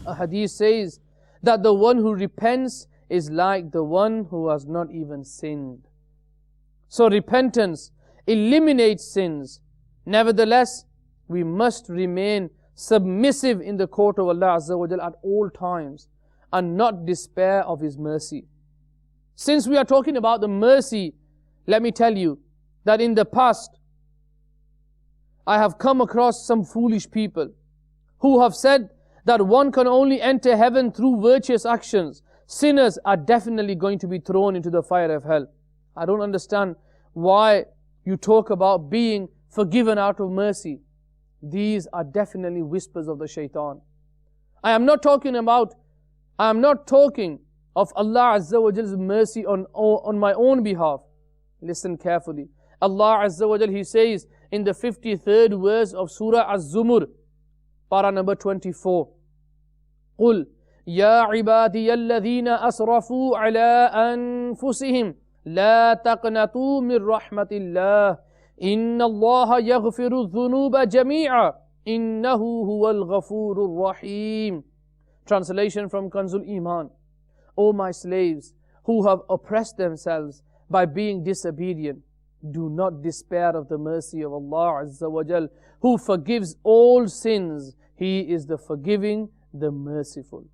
A hadith says that the one who repents is like the one who has not even sinned. So repentance eliminates sins. Nevertheless, we must remain submissive in the court of Allah Azza wa Jal at all times and not despair of His mercy. Since we are talking about the mercy, let me tell you that in the past, I have come across some foolish people who have said that one can only enter heaven through virtuous actions. Sinners are definitely going to be thrown into the fire of hell. I don't understand why you talk about being forgiven out of mercy. These are definitely whispers of the shaitan. I am not talking of Allah Azza wa Jal's mercy on my own behalf. Listen carefully. Allah Azza wa Jal, He says in the 53rd verse of Surah Az-Zumur, para number 24, قُلْ يَا عِبَادِيَ الَّذِينَ أَسْرَفُوا عَلَىٰ أَنفُسِهِمْ لَا تَقْنَطُوا مِنْ رَحْمَةِ اللَّهِ إِنَّ اللَّهَ يَغْفِرُ الذُّنُوبَ جَمِيعًا إِنَّهُ هُوَ الْغَفُورُ الرَّحِيمُ. Translation from Kanzul Iman. O my slaves who have oppressed themselves by being disobedient, do not despair of the mercy of Allah Azza wa Jal, who forgives all sins. He is the forgiving, the merciful.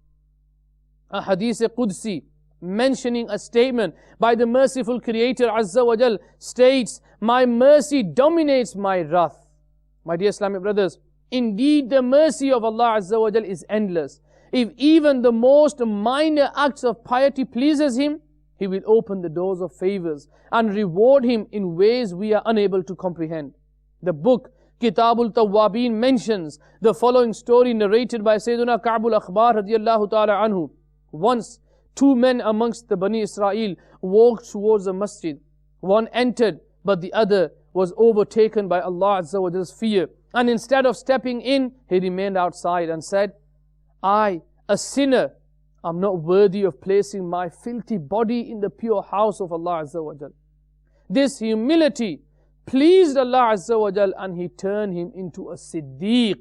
A Hadith Qudsi mentioning a statement by the merciful Creator Azza wa Jal states, my mercy dominates my wrath. My dear Islamic brothers, indeed the mercy of Allah Azza wa Jal is endless. If even the most minor acts of piety pleases Him, He will open the doors of favors and reward him in ways we are unable to comprehend. The book Kitabul Tawwabin mentions the following story narrated by Sayyiduna Ka'bul Akhbar radiyallahu ta'ala anhu. Once, two men amongst the Bani Israel walked towards the masjid. One entered, but the other was overtaken by Allah Azza wa Jalla's fear. And instead of stepping in, he remained outside and said, I, a sinner, am not worthy of placing my filthy body in the pure house of Allah Azza wa Jal. This humility pleased Allah Azza wa Jal, and He turned him into a Siddiq.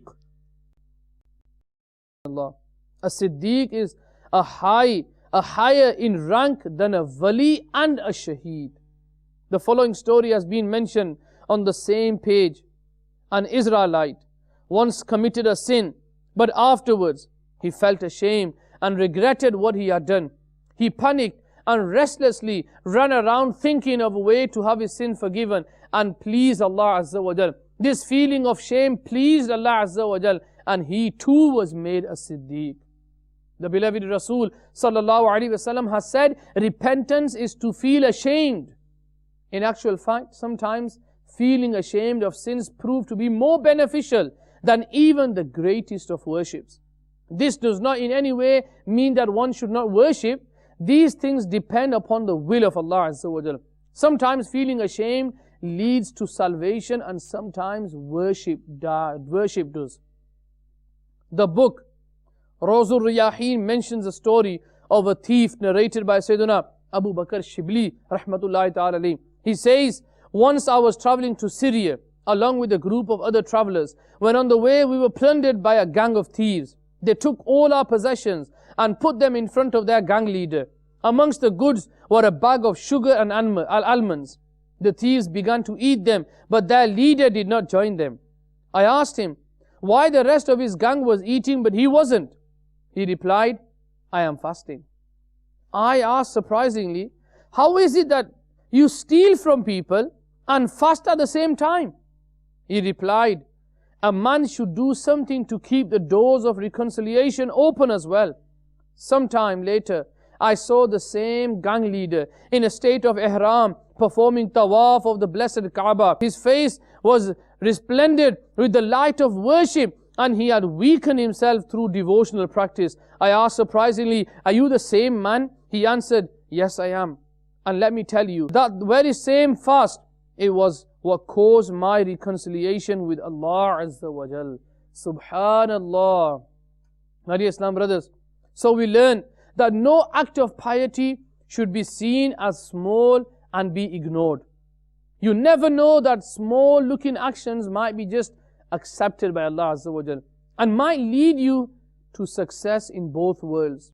A Siddiq is higher in rank than a Wali and a Shaheed. The following story has been mentioned on the same page. An Israelite once committed a sin, but afterwards he felt ashamed and regretted what he had done. He panicked and restlessly ran around thinking of a way to have his sin forgiven and please Allah Azza wa Jal. This feeling of shame pleased Allah Azza wa Jal, and he too was made a Siddiq. The beloved Rasul sallallahu alaihi wasallam has said, repentance is to feel ashamed. In actual fact, sometimes feeling ashamed of sins prove to be more beneficial than even the greatest of worships. This does not in any way mean that one should not worship. These things depend upon the will of Allah Azza wa Jal. Sometimes feeling ashamed leads to salvation, and sometimes worship does. The book Rawzul Riyahin mentions a story of a thief narrated by Sayyiduna Abu Bakr Shibli rahmatullahi ta'ala alayhi. He says, once I was traveling to Syria along with a group of other travelers. When on the way we were plundered by a gang of thieves. They took all our possessions and put them in front of their gang leader. Amongst the goods were a bag of sugar and almonds. The thieves began to eat them, but their leader did not join them. I asked him why the rest of his gang was eating but he wasn't. He replied, I am fasting. I asked surprisingly, how is it that you steal from people and fast at the same time? He replied, a man should do something to keep the doors of reconciliation open as well. Sometime later, I saw the same gang leader in a state of ihram performing tawaf of the blessed Kaaba. His face was resplendent with the light of worship, and he had weakened himself through devotional practice. I asked surprisingly, are you the same man? He answered, yes, I am. And let me tell you, that very same fast, it was what caused my reconciliation with Allah Azza wa Jal. Subhanallah. My dear Islam brothers, so we learn that no act of piety should be seen as small and be ignored. You never know that small looking actions might be just accepted by Allah Azza wa Jal and might lead you to success in both worlds.